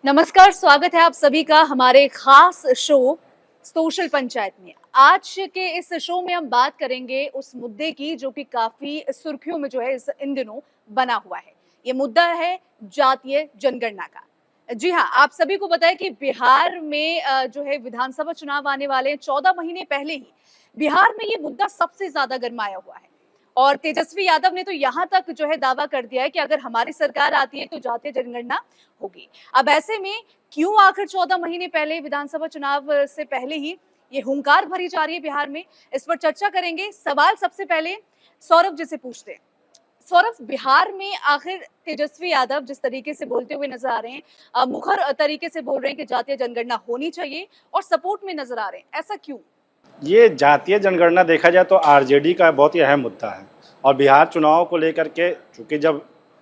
नमस्कार, स्वागत है आप सभी का हमारे खास शो सोशल पंचायत में। आज के इस शो में हम बात करेंगे उस मुद्दे की जो कि काफी सुर्खियों में जो है इन दिनों बना हुआ है। ये मुद्दा है जातीय जनगणना का। जी हाँ, आप सभी को पता है कि बिहार में जो है विधानसभा चुनाव आने वाले हैं। 14 महीने पहले ही बिहार में ये मुद्दा सबसे ज्यादा गरमाया हुआ है। और तेजस्वी यादव ने तो यहाँ तक जो है दावा कर दिया है कि अगर हमारी सरकार आती है तो जातीय जनगणना होगी। अब ऐसे में क्यों आखिर 14 महीने पहले विधानसभा चुनाव से पहले ही ये हुंकार भरी जा रही है बिहार में, इस पर चर्चा करेंगे। सवाल सबसे पहले सौरभ जी से पूछते हैं। सौरभ, बिहार में आखिर तेजस्वी यादव जिस तरीके से बोलते हुए नजर आ रहे हैं, मुखर तरीके से बोल रहे हैं कि जातीय जनगणना होनी चाहिए और सपोर्ट में नजर आ रहे हैं, ऐसा क्यों? ये जातीय जनगणना देखा जाए तो आरजेडी का बहुत ही अहम मुद्दा है। और बिहार चुनाव को लेकर के चूँकि जब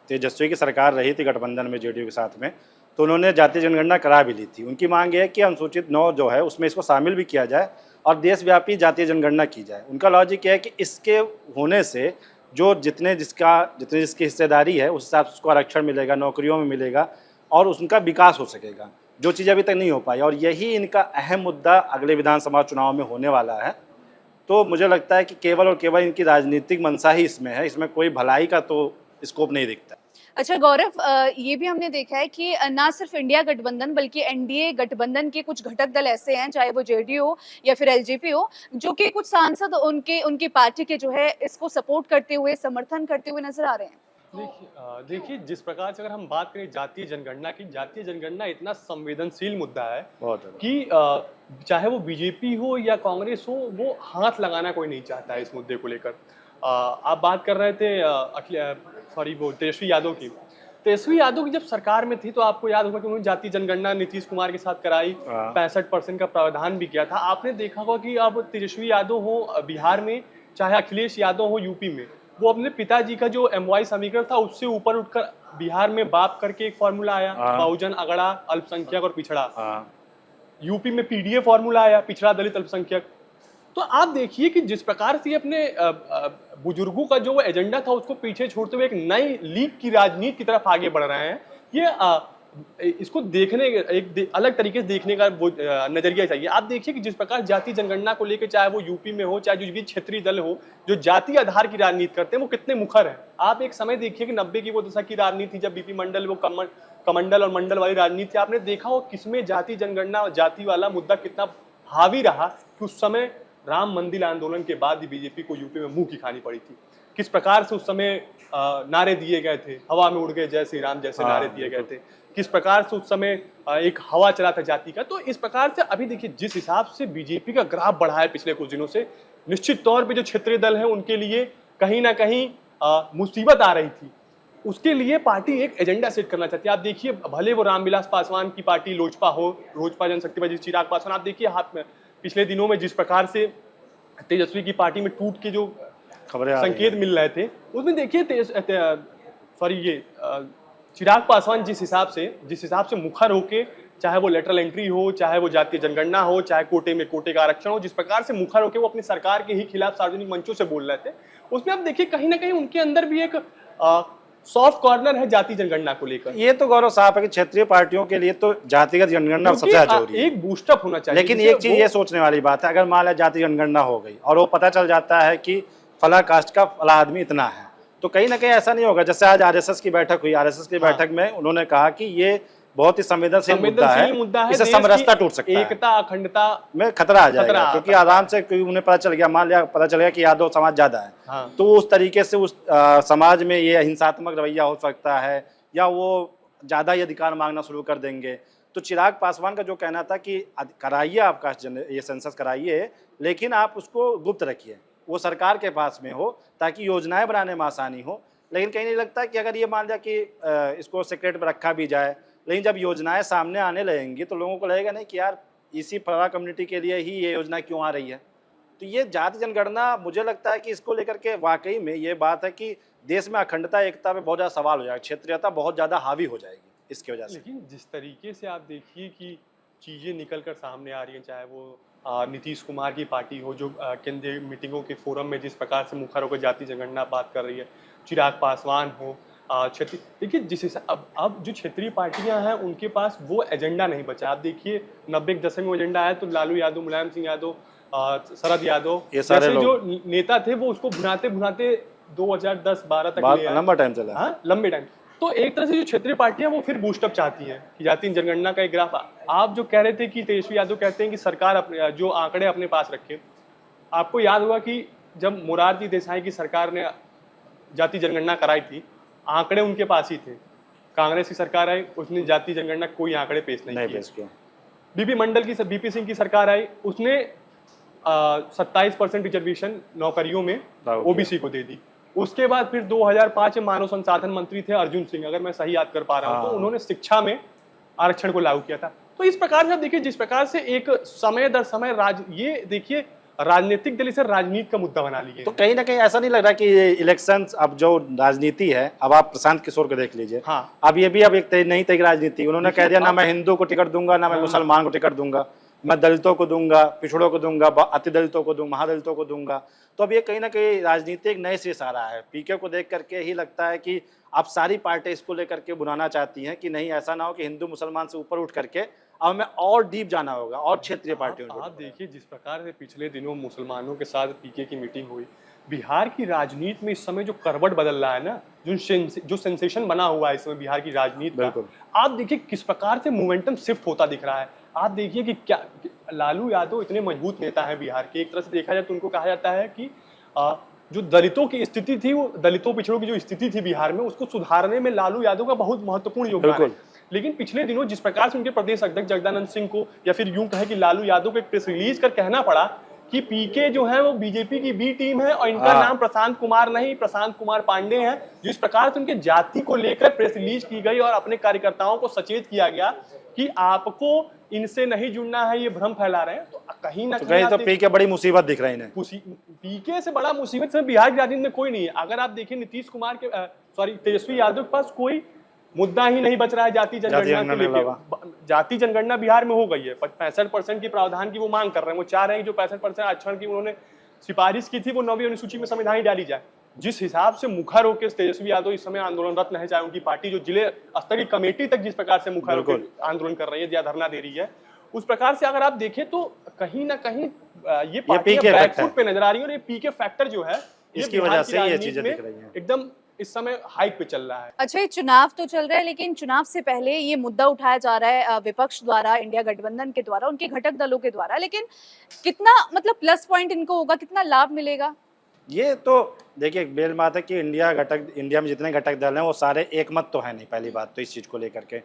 तेजस्वी की सरकार रही थी गठबंधन में जेडीयू के साथ में, तो उन्होंने जातीय जनगणना करा भी ली थी। उनकी मांग ये है कि अनुसूचित 9 जो है उसमें इसको शामिल भी किया जाए और देशव्यापी जातीय जनगणना की जाए। उनका लॉजिक ये है कि इसके होने से जो जितनी जिसकी हिस्सेदारी है उस हिसाब से उसको आरक्षण मिलेगा, नौकरियों में मिलेगा और उनका विकास हो सकेगा, जो चीज़ अभी तक नहीं हो पाई। और यही इनका अहम मुद्दा अगले विधानसभा चुनाव में होने वाला है। तो मुझे लगता है कि केवल और केवल इनकी राजनीतिक मंशा ही इसमें है, इसमें कोई भलाई का तो स्कोप नहीं दिखता। अच्छा गौरव, ये भी हमने देखा है कि ना सिर्फ इंडिया गठबंधन बल्कि एनडीए गठबंधन के कुछ घटक दल ऐसे हैं, चाहे वो जेडीयू हो या फिर एलजेपी हो, जो कि कुछ सांसद उनके उनकी पार्टी के जो है इसको सपोर्ट करते हुए, समर्थन करते हुए नजर आ रहे हैं। देखिए जिस प्रकार से अगर हम बात करें जातीय जनगणना की, जातीय जनगणना इतना संवेदनशील मुद्दा है बहुत ज़्यादा। कि चाहे वो बीजेपी हो या कांग्रेस हो, वो हाथ लगाना कोई नहीं चाहता है इस मुद्दे को लेकर। आप बात कर रहे थे वो तेजस्वी यादव की। तेजस्वी यादव की जब सरकार में थी तो आपको याद होगा कि उन्होंने जातीय जनगणना नीतीश कुमार के साथ कराई, 65% का प्रावधान भी किया था। आपने देखा होगा कि अब तेजस्वी यादव हो बिहार में, चाहे अखिलेश यादव हो यूपी में, वो अपने पिताजी का जो एमवाई समीकरण था उससे ऊपर उठकर बिहार में बाप करके एक फॉर्मूला आया, बहुजन, अगड़ा, अल्पसंख्यक और पिछड़ा। यूपी में पीडीए फॉर्मूला आया, पिछड़ा, दलित, अल्पसंख्यक। तो आप देखिए कि जिस प्रकार से अपने बुजुर्गों का जो एजेंडा था उसको पीछे छोड़ते हुए एक नई लीग की राजनीति की तरफ आगे बढ़ रहे हैं। ये इसको देखने अलग तरीके से देखने का वो नजरिया चाहिए। आप देखिए कि जिस प्रकार जातीय जनगणना को लेकर, चाहे वो यूपी में हो, चाहे जो भी क्षेत्रीय दल हो, जो जातीय आधार की राजनीति करते हैं वो कितने मुखर हैं। आप एक समय देखिए कि 90 की वो दशक की राजनीति जब बीपी मंडल, वो कमंडल और मंडल वाली राजनीति, आपने देखा हो किसमें जातीय जनगणना, जाति वाला मुद्दा कितना हावी रहा कि उस समय राम मंदिर आंदोलन के बाद ही बीजेपी को यूपी में मुंह की खानी पड़ी थी। किस प्रकार से उस समय नारे दिए गए थे, हवा में उड़ गए जय श्री राम जैसे नारे दिए गए थे। किस प्रकार से उस समय एक हवा चला था जाति का। तो इस प्रकार से अभी देखिए जिस हिसाब से बीजेपी का ग्राफ बढ़ा है पिछले कुछ दिनों से, निश्चित तौर पे जो क्षेत्रीय दल है उनके लिए कहीं ना कहीं मुसीबत आ रही थी। उसके लिए पार्टी एक एजेंडा सेट करना चाहती है। आप देखिए भले वो रामविलास पासवान की पार्टी लोजपा हो, लोजपा जनशक्ति पार्टी चिराग पासवान, आप देखिए हाथ में पिछले दिनों में जिस प्रकार से तेजस्वी की पार्टी में टूट के जो खबरें संकेत मिल रहे थे, उसमें देखिए चिराग पासवान जिस हिसाब से मुखर होके, चाहे वो लेटरल एंट्री हो, चाहे वो जातीय जनगणना हो, चाहे कोटे का आरक्षण हो, जिस प्रकार से मुखर होके वो अपनी सरकार के ही खिलाफ सार्वजनिक मंचों से बोल रहे थे, उसमें आप देखिए कहीं ना कहीं उनके अंदर भी एक सॉफ्ट कॉर्नर है जातीय जनगणना को लेकर। ये तो गौरव साहब है कि क्षेत्रीय पार्टियों के लिए तो जातिगत जनगणना सबसे ज्यादा जरूरी है। एक बूस्टअप होना चाहिए। लेकिन एक चीज ये सोचने वाली बात है, अगर मान लिया जाति जनगणना हो गई और वो पता चल जाता है कि फला कास्ट का फला आदमी इतना है, तो कहीं ना कहीं ऐसा नहीं होगा। जैसे आज आरएसएस की बैठक हुई, आरएसएस की बैठक में उन्होंने कहा कि ये बहुत ही संवेदनशील मुद्दा है, इससे समरसता टूट सकता है, एकता अखंडता में खतरा आ जाएगा। क्योंकि आराम से उन्हें पता चल गया, मान लिया पता चल गया कि यादव समाज ज्यादा है, तो उस तरीके से उस समाज में ये हिंसात्मक रवैया हो सकता है या वो ज्यादा ही अधिकार मांगना शुरू कर देंगे। तो चिराग पासवान का जो कहना था कि कराइए आप कास्ट ये सेंसस कराइए, लेकिन आप उसको गुप्त रखिए, वो सरकार के पास में हो ताकि योजनाएं बनाने में आसानी हो। लेकिन कहीं नहीं लगता कि अगर ये मान लिया कि इसको सीक्रेट में रखा भी जाए, लेकिन जब योजनाएं सामने आने लगेंगी तो लोगों को लगेगा नहीं कि यार इसी फला कम्युनिटी के लिए ही ये योजना क्यों आ रही है। तो ये जाति जनगणना, मुझे लगता है कि इसको लेकर के वाकई में ये बात है कि देश में अखंडता एकता पे बहुत ज़्यादा सवाल हो जाएगा, क्षेत्रीयता बहुत ज़्यादा हावी हो जाएगी इसकी वजह से। लेकिन जिस तरीके से आप देखिए कि चीज़ें निकल कर सामने आ रही हैं, चाहे वो नीतीश कुमार की पार्टी हो जो केंद्रीय मीटिंगों के फोरम में जिस प्रकार से मुखर होकर जाति जनगणना बात कर रही है, चिराग पासवान हो, क्षेत्रीय देखिए जिस हिसाब अब जो क्षेत्रीय पार्टियां हैं उनके पास वो एजेंडा नहीं बचा। आप देखिए 90 के दशक में एजेंडा आया तो लालू यादव, मुलायम सिंह यादव, शरद यादव ये सारे जैसे लोग जो नेता थे वो उसको भुनाते भुनाते 2010-12 तक ले आए। लंबा टाइम चला। हाँ, लंबे टाइम। तो एक तरह से जो क्षेत्रीय पार्टियां वो फिर बूस्टअप चाहती हैं कि जाति जनगणना का एक ग्राफ। आप जो कह रहे थे कि तेजस्वी यादव कहते हैं कि सरकार अपने जो आंकड़े अपने पास रखे, आपको याद होगा कि जब मोरारजी देसाई की सरकार ने जाति जनगणना कराई थी, आंकड़े उनके पास ही थे। कांग्रेस की सरकार आई, उसने जाति जनगणना कोई आंकड़े पेश नहीं किए। बीपी मंडल की बीपी सिंह की सरकार आई, उसने 27% रिजर्वेशन नौकरियों में ओबीसी को दे दी। उसके बाद फिर 2005 में मानव संसाधन मंत्री थे अर्जुन सिंह, अगर मैं सही याद कर पा रहा हूं, तो उन्होंने शिक्षा में आरक्षण को लागू किया था। तो इस प्रकार से देखिए जिस प्रकार से एक समय दर समय ये देखिए राजनीतिक दल इसे राजनीति का मुद्दा बना लिए। तो कहीं ना कहीं ऐसा नहीं लग रहा कि इलेक्शन अब जो राजनीति है, अब आप प्रशांत किशोर को देख लीजिए। हाँ। अब ये भी अब एक नई तरह की राजनीति, उन्होंने कह दिया ना मैं हिंदू को टिकट दूंगा, ना मैं मुसलमान को टिकट दूंगा, मैं दलितों को दूंगा, पिछड़ों को दूंगा, अति दलितों को दूंगा, महादलितों को दूंगा। तो अब ये कहीं ना कहीं राजनीति एक नए से आ रहा है। पीके को देख करके ही लगता है कि अब सारी पार्टी इसको लेकर के बुलाना चाहती हैं कि नहीं, ऐसा ना हो कि हिंदू मुसलमान से ऊपर उठ करके अब हमें और डीप जाना होगा और क्षेत्रीय पार्टियों। आप देखिए जिस प्रकार से पिछले दिनों मुसलमानों के साथ पीके की मीटिंग हुई, बिहार की राजनीति में इस समय जो करवट बदल रहा है ना, जो सेंसेशन बना हुआ है इस समय बिहार की राजनीति का, आप देखिए किस प्रकार से मोमेंटम शिफ्ट होता दिख रहा है। आप देखिए कि क्या लालू यादव इतने मजबूत नेता हैं बिहार के। एक तरह से देखा जाए तो उनको कहा जाता है कि जो दलितों की स्थिति थी, वो दलितों पिछड़ों की जो स्थिति थी बिहार में, उसको सुधारने में लालू यादव का बहुत महत्वपूर्ण योगदान है। लेकिन पिछले दिनों जिस प्रकार से उनके प्रदेश अध्यक्ष जगदानंद सिंह को, या फिर यूं कहे कि लालू यादव को एक प्रेस रिलीज कर कहना पड़ा कि पीके जो है वो बीजेपी की बी टीम है और इनका नाम प्रशांत कुमार नहीं, प्रशांत कुमार पांडे है। जिस प्रकार से उनके जाति को लेकर प्रेस रिलीज की गई और अपने कार्यकर्ताओं को सचेत किया गया कि आपको इनसे नहीं जुड़ना है, ये भ्रम फैला रहे हैं, तो कहीं ना कहीं तो पीके बड़ी मुसीबत दिख रही है। पीके से बड़ा मुसीबत से बिहार की राजनीति में कोई नहीं है। अगर आप देखिए नीतीश कुमार के तेजस्वी यादव के पास कोई मुद्दा ही नहीं बच रहा है जाति जनगणना को लेकर। जाति जनगणना बिहार में हो गई है, 65% की प्रावधान की वो मांग कर रहे हैं। वो चाह रहे हैं कि जो 65% आरक्षण की उन्होंने सिफारिश की थी वो 9वीं अनुसूची में संविधान डाली जाए। जिस हिसाब से मुखर होकर तेजस्वी यादव इस समय आंदोलनरत है, चाहे उनकी पार्टी जो जिले स्तर की कमेटी तक जिस प्रकार से मुखर होकर आंदोलन कर रही है या धरना दे रही है, उस प्रकार से अगर आप देखें तो कहीं ना कहीं ये पार्टियां बैकफुट पे नजर आ रही है। और ये पीके फैक्टर जो है इसकी वजह से ये चीजें दिख रही हैं। एकदम इस समय हाइक पे चल रहा है। अच्छा, ये चुनाव तो चल रहा है, लेकिन चुनाव से पहले ये मुद्दा उठाया जा रहा है विपक्ष द्वारा, इंडिया गठबंधन के द्वारा, उनके घटक दलों के द्वारा, लेकिन कितना मतलब प्लस पॉइंट इनको होगा, कितना लाभ मिलेगा? ये तो देखिए बेल बात है कि इंडिया में जितने घटक दल हैं वो सारे एक मत तो है नहीं, पहली बात तो इस चीज़ को लेकर के।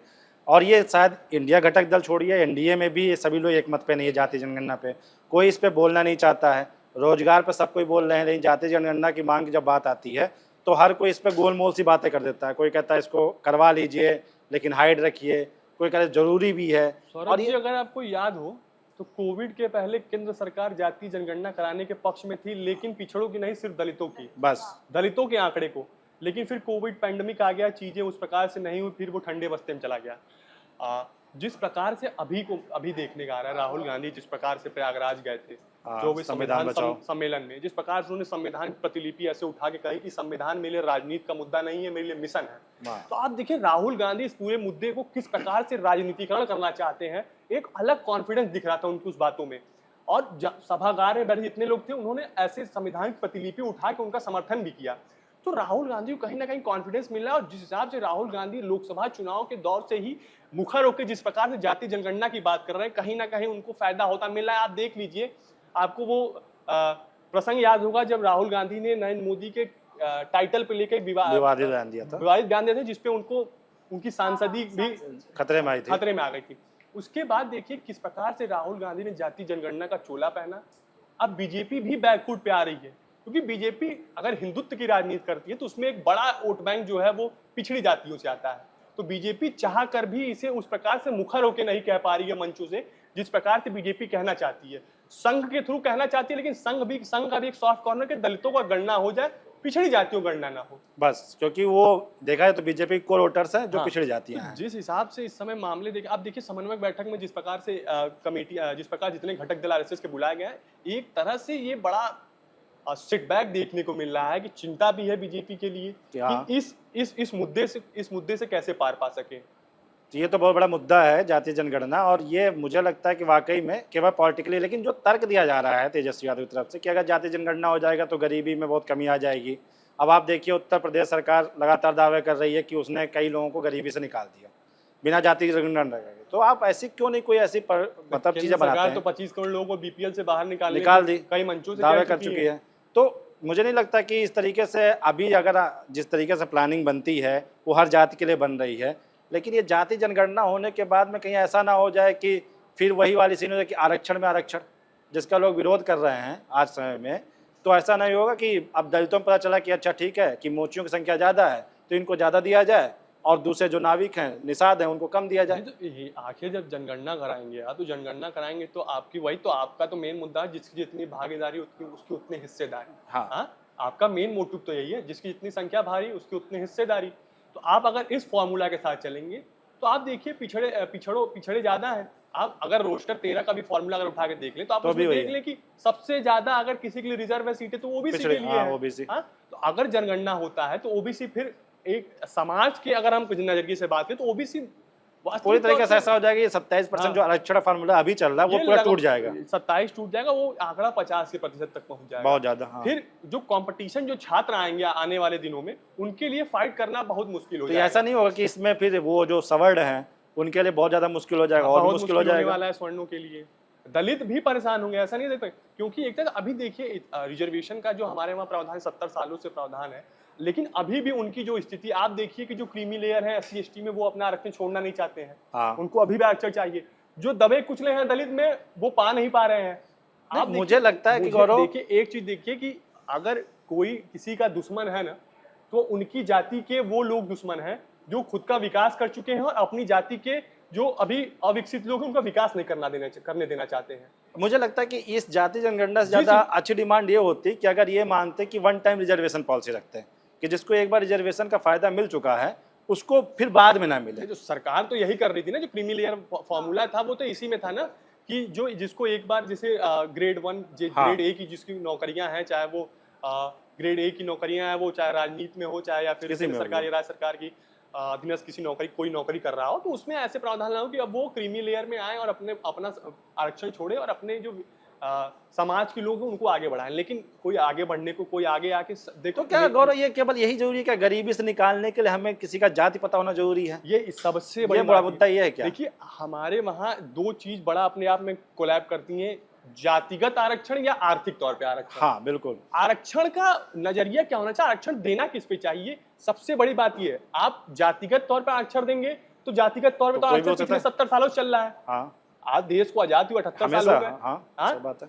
और ये शायद इंडिया घटक दल छोड़िए, एनडीए में भी सभी लोग एक मत पे नहीं है जाति जनगणना पे। कोई इस पे बोलना नहीं चाहता है। रोजगार पे सब कोई बोल रहे हैं, लेकिन जाति जनगणना की मांग जब बात आती है तो हर कोई इस पे गोलमोल सी बातें कर देता है। कोई कहता है इसको करवा लीजिए लेकिन हाइड रखिए, कोई कहता है जरूरी भी है। और ये अगर आपको याद हो तो कोविड के पहले केंद्र सरकार जाति जनगणना कराने के पक्ष में थी, लेकिन पिछड़ों की नहीं, सिर्फ दलितों की, बस दलितों के आंकड़े को। लेकिन फिर कोविड पैंडेमिक आ गया, चीजें उस प्रकार से नहीं हुई, फिर वो ठंडे बस्ते में चला गया। जिस प्रकार से अभी देखने का आ रहा है, राहुल गांधी जिस प्रकार से प्रयागराज गए थे जो भी संविधान सम्मेलन में, जिस प्रकार से उन्होंने संविधान की प्रतिलिपि ऐसे उठा के कही कि संविधान मेरे लिए राजनीति का मुद्दा नहीं है, मेरे लिए मिशन है। तो आप देखिए राहुल गांधी इस पूरे मुद्दे को किस प्रकार से राजनीतिकरण करना चाहते हैं। एक अलग कॉन्फिडेंस दिख रहा था उनकी उस बातों में। और सभागार में बैठे जितने लोग थे उन्होंने ऐसे संविधान की प्रतिलिपि उठा के उनका समर्थन भी किया। तो राहुल गांधी को कहीं ना कहीं कॉन्फिडेंस मिल रहा है। और जिस हिसाब से राहुल गांधी लोकसभा चुनाव के दौर से ही मुखर होकर जिस प्रकार से जाति जनगणना की बात कर रहे हैं, कहीं ना कहीं उनको फायदा होता मिल रहा है। आप देख लीजिए, आपको वो प्रसंग याद होगा जब राहुल गांधी ने नरेंद्र मोदी के टाइटल पे लेकर विवादित बयान दिया था, जिसपे उनको उनकी सांसदी भी खतरे में आ गई थी। उसके बाद देखिए किस प्रकार से राहुल गांधी ने जाति जनगणना का चोला पहना। अब बीजेपी भी बैकफुट पे आ रही है, क्योंकि बीजेपी अगर हिंदुत्व की राजनीति करती है तो उसमें एक बड़ा वोट बैंक जो है वो पिछड़ी जातियों से आता है। तो बीजेपी चाह कर भी इसे उस प्रकार से मुखर होकर नहीं कह पा रही है मंचों से, जिस प्रकार से बीजेपी कहना चाहती है। संघ के थ्रू कहना चाहती है, लेकिन संघ का भी एक सॉफ्ट कॉर्नर के दलितों का गणना हो जाए, पिछड़ी जातियों गणना ना हो, बस। क्योंकि वो देखा है तो बीजेपी कोर वोटर्स है जो पिछड़ी जातियां हैं। जिस हिसाब से इस समय मामले देखिए, आप देखिए समन्वय बैठक में जिस प्रकार से कमेटी, जिस प्रकार जितने घटक दल आरएसएस के बुलाए गए हैं, एक तरह से ये बड़ा सेटबैक देखने को मिल रहा है कि चिंता भी है बीजेपी के लिए कि इस मुद्दे से कैसे पार पा सके? तो ये तो बहुत बड़ा मुद्दा है जातीय जनगणना, और ये मुझे लगता है कि वाकई में केवल पॉलिटिकली, लेकिन जो तर्क दिया जा रहा है तेजस्वी यादव की तरफ से कि अगर जातीय जनगणना हो जाएगा तो गरीबी में बहुत कमी आ जाएगी। अब आप देखिए उत्तर प्रदेश सरकार लगातार दावे कर रही है कि उसने कई लोगों को गरीबी से निकाल दिया बिना जातीय जनगणना के। तो आप ऐसी क्यों नहीं कोई ऐसी मतलब चीजें बनाते हैं? तो 25 करोड़ लोगों को बीपीएल से बाहर निकाल दी, कई मंचों से दावे कर चुकी है। तो मुझे नहीं लगता कि इस तरीके से अभी अगर जिस तरीके से प्लानिंग बनती है वो हर जाति के लिए बन रही है, लेकिन ये जाति जनगणना होने के बाद में कहीं ऐसा ना हो जाए कि फिर वही वाली सीन हो जाए कि आरक्षण में आरक्षण, जिसका लोग विरोध कर रहे हैं आज समय में। तो ऐसा नहीं होगा कि अब दलितों में पता चला कि अच्छा ठीक है कि मोचियों की संख्या ज़्यादा है तो इनको ज़्यादा दिया जाए और दूसरे जो नाविक हैं, निषाद हैं, उनको कम दिया जाए। तो ये आखिर जब जनगणना कराएंगे तो जनगणना कराएंगे तो आपकी वही तो आपका तो मेन मुद्दा है, जिसकी जितनी भागीदारी उसकी उतनी हिस्सेदारी। हाँ, आपका मेन मोटिव तो यही है, जिसकी जितनी संख्या भारी उसकी उतनी हिस्सेदारी। तो आप अगर इस फॉर्मूला के साथ चलेंगे तो आप देखिए पिछड़े ज्यादा है। आप अगर रोस्टर 13 का भी फॉर्मूला अगर उठा के देख ले तो आप तो उसमें देख ले कि सबसे ज्यादा अगर किसी के लिए रिजर्व है सीटें तो ओबीसी के लिए है। तो अगर जनगणना होता है तो ओबीसी फिर एक समाज के अगर हम नजरिए से बात करें तो ओबीसी पूरी तरीके से ऐसा हो जाएगा, 27% जो आरक्षण फार्मूला अभी चल रहा है वो पूरा टूट जाएगा, 27 टूट जाएगा, वो आंकड़ा 50% तक पहुंच जाएगा, बहुत ज्यादा। हाँ। फिर जो कंपटीशन जो छात्र आएंगे आने वाले दिनों में उनके लिए फाइट करना बहुत मुश्किल हो जाएगा। ऐसा नहीं होगा कि इसमें फिर वो जो सवर्ण है उनके लिए बहुत ज्यादा मुश्किल हो जाएगा, और मुश्किल हो जाएगा वाला है स्वर्णों के लिए। दलित भी परेशान होंगे, ऐसा नहीं देखते, क्योंकि एक तरह अभी देखिए रिजर्वेशन का जो हमारे वहाँ प्रावधान 70 सालों से प्रावधान है, लेकिन अभी भी उनकी जो स्थिति आप देखिए कि जो क्रीमी लेयर है SC ST में वो अपना आरक्षण छोड़ना नहीं चाहते हैं। हाँ। उनको अभी भी आरक्षण चाहिए। जो दबे कुचले हैं दलित में वो पा नहीं पा रहे हैं। आप मुझे लगता है कि गौरव देखिए एक चीज देखिए कि अगर कोई किसी का दुश्मन है ना तो उनकी जाति के वो लोग दुश्मन हैं जो खुद का विकास कर चुके हैं और अपनी जाति के जो अभी अविकसित लोग हैं उनका विकास नहीं करने देना चाहते हैं। मुझे लगता है कि इस जाति जनगणना से ज्यादा अच्छी डिमांड ये होती कि अगर ये मानते कि वन टाइम रिजर्वेशन पॉलिसी रखते हैं कि जिसको एक बार रिजर्वेशन का फायदा मिल चुका है उसको फिर बाद में ना मिले। जो सरकार तो यही कर रही थी ना, जो क्रीमी लेयर फॉर्मूला था वो तो इसी में था ना कि जो जिसको एक बार जैसे ग्रेड 1 ग्रेड ए की जिसकी नौकरियां हैं, चाहे वो ग्रेड ए की नौकरियां हैं, वो चाहे राजनीति में हो चाहे या फिर सरकार या राज्य सरकार की अधीनस्थ किसी कोई नौकरी कर रहा हो, तो उसमें ऐसे प्रावधान ना हो कि अब वो क्रीमी लेयर में आए और अपना आरक्षण छोड़े और अपने जो समाज के लोग हैं उनको आगे बढ़ाएं। लेकिन कोई आगे बढ़ने को कोई आगे आके देखो तो क्या गौरव ये केवल यही जरूरी है क्या? गरीबी से निकालने के लिए हमें किसी का जाति पता होना जरूरी है? ये सबसे बड़ा मुद्दा ये है क्या? देखिए हमारे वहाँ दो चीज बड़ा अपने आप में कोलैब करती हैं, जातिगत आरक्षण या आर्थिक तौर पे आरक्षण। हाँ बिल्कुल। आरक्षण का नजरिया क्या होना चाहिए, आरक्षण देना किस पे चाहिए? सबसे बड़ी बात ये है, आप जातिगत तौर पे आरक्षण देंगे तो जातिगत तौर पे तो आरक्षण पिछले 70 सालों से चल रहा है। हाँ। आज देश को आजाद हुआ 78 साल हो गए। हाँ, बात है।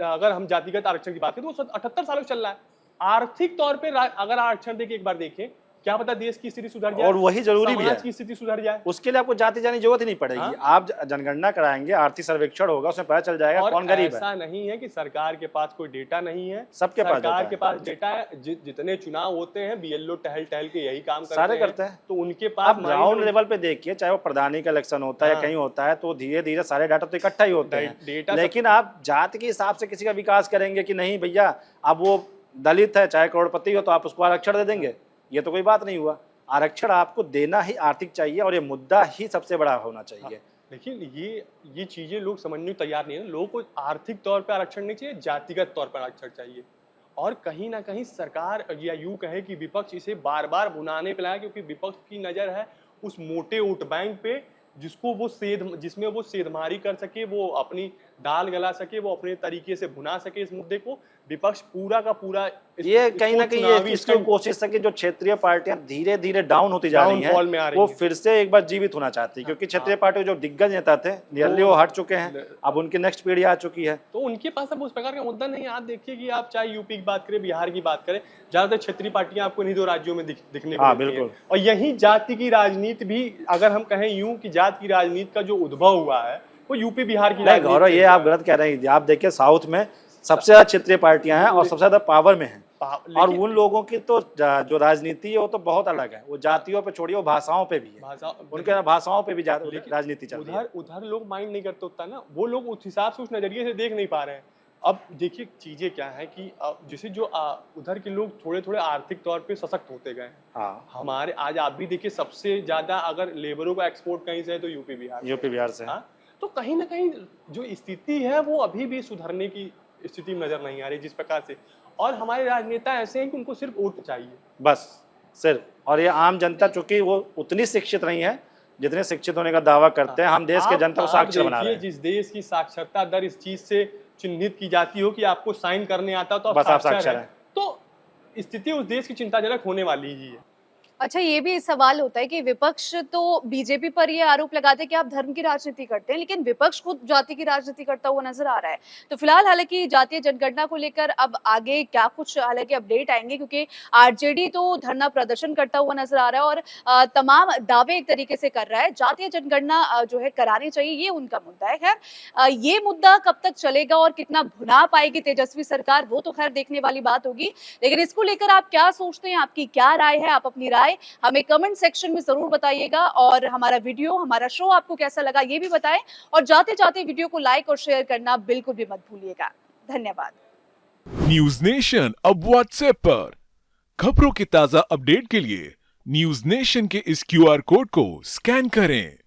अगर हम जातिगत आरक्षण की बात करें तो 78 सालों से चल रहा है। आर्थिक तौर पे अगर आरक्षण देके एक बार देखें, क्या पता देश की स्थिति सुधर जाए, और वही जरूरी भी है, समाज की स्थिति सुधर जाए। उसके लिए आपको जाति जाने की जरूरत ही नहीं पड़ेगी। हाँ? आप जनगणना कराएंगे, आर्थिक सर्वेक्षण होगा, उसमें पता चल जाएगा कौन गरीब है। ऐसा नहीं है कि सरकार के पास कोई डेटा नहीं है, सबके पास सरकार के पास डेटा है। जितने चुनाव होते हैं BLO टहल के यही काम सारे करते हैं, तो उनके पास ग्राउंड लेवल पे देखिए, चाहे वो प्रधानी का इलेक्शन होता है या कहीं होता है, तो धीरे धीरे सारे डाटा तो इकट्ठा ही होते हैं। लेकिन आप जाति के हिसाब से किसी का विकास करेंगे कि नहीं भैया अब वो दलित है चाहे करोड़पति हो तो आप उसको आरक्षण दे देंगे, ये तो कोई बात नहीं हुआ। आरक्षण आपको देना ही आर्थिक चाहिए और ये मुद्दा ही सबसे बड़ा होना चाहिए। लेकिन ये चीजें लोग समझने को तैयार नहीं है। लोगों को आर्थिक तौर पर आरक्षण नहीं चाहिए, जातिगत तौर पर आरक्षण चाहिए। और कहीं ना कहीं सरकार या यूं कहे कि विपक्ष इसे बार बार भुनाने पे लाया, क्योंकि विपक्ष की नजर है उस मोटे वोट बैंक पे जिसमें वो सेधमारी कर सके, वो अपनी दाल गला सके, वो अपने तरीके से भुना सके इस मुद्दे को। विपक्ष पूरा का पूरा ये कहीं ना कहीं ये इसकी कोशिश है कि जो क्षेत्रीय पार्टियां धीरे धीरे डाउन होती जा रही हैं, वो फिर से एक बार जीवित होना चाहती है, क्योंकि क्षेत्रीय पार्टी जो दिग्गज नेता थे नियरली वो हट चुके हैं, अब उनकी नेक्स्ट पीढ़ी आ चुकी है, तो उनके पास अब उस प्रकार का मुद्दा नहीं है। आप देखिए कि आप चाहे यूपी की बात करें, बिहार की बात करें, ज्यादातर क्षेत्रीय पार्टियां आपको इन्हीं दो राज्यों में दिखने को मिलती हैं। और यही जाति की राजनीति भी, अगर हम कहें यूं कि जाति की राजनीति का जो उद्भव हुआ है वो यूपी बिहार की राजनीति। गौरव ये आप गलत कह रहे हैं। आप देखिए साउथ में सबसे ज्यादा क्षेत्रीय पार्टियां हैं और सबसे ज्यादा पावर में हैं, और उन लोगों की तो जो राजनीति है वो तो बहुत अलग है। वो जातियों पे छोड़िए, वो भाषाओं पे भी है, उनके भाषाओं पे भी राजनीति चल रही है। उधर लोग माइंड नहीं करते उतना ना, वो लोग उस हिसाब से उस नजरिए से देख नहीं पा रहे हैं। अब देखिए चीजें क्या है कि जैसे जो उधर के लोग थोड़े थोड़े आर्थिक तौर पे सशक्त होते गए। हाँ, हमारे आज आप भी देखिए सबसे ज्यादा अगर लेबरों का एक्सपोर्ट कहीं से है तो यूपी बिहार से। यूपी बिहार से। हाँ, तो कहीं ना कहीं जो स्थिति है वो अभी भी सुधरने की स्थिति में नजर नहीं आ रही जिस प्रकार से। और हमारे राजनेता ऐसे हैं कि उनको सिर्फ वोट चाहिए बस सिर्फ, और ये आम जनता चूंकि वो उतनी शिक्षित नहीं है जितने शिक्षित होने का दावा करते हैं। हम देश के जनता को साक्षर बना रहे हैं। जिस देश की साक्षरता दर इस चीज से चिन्हित की जाती हो कि आपको साइन करने आता तो बस आप साक्षर हैं। तो स्थिति उस देश की चिंताजनक होने वाली ही है। अच्छा, ये भी सवाल होता है कि विपक्ष तो बीजेपी पर ये आरोप लगाते हैं कि आप धर्म की राजनीति करते हैं, लेकिन विपक्ष खुद जाति की राजनीति करता हुआ नजर आ रहा है। तो फिलहाल हालांकि जातीय जनगणना को लेकर अब आगे क्या कुछ हालांकि अपडेट आएंगे, क्योंकि आरजेडी तो धरना प्रदर्शन करता हुआ नजर आ रहा है और तमाम दावे एक तरीके से कर रहा है। जातीय जनगणना जो है करानी चाहिए, ये उनका मुद्दा है। खैर ये मुद्दा कब तक चलेगा और कितना भुना पाएगी तेजस्वी सरकार, वो तो खैर देखने वाली बात होगी। लेकिन इसको लेकर आप क्या सोचते हैं, आपकी क्या राय है? आप अपनी राय हमें कमेंट सेक्शन में जरूर बताइएगा। और हमारा वीडियो, हमारा शो आपको कैसा लगा ये भी बताएं। और जाते जाते वीडियो को लाइक और शेयर करना बिल्कुल भी मत भूलिएगा। धन्यवाद। न्यूज नेशन अब व्हाट्सएप पर खबरों के ताजा अपडेट के लिए न्यूज नेशन के इस QR कोड को स्कैन करें।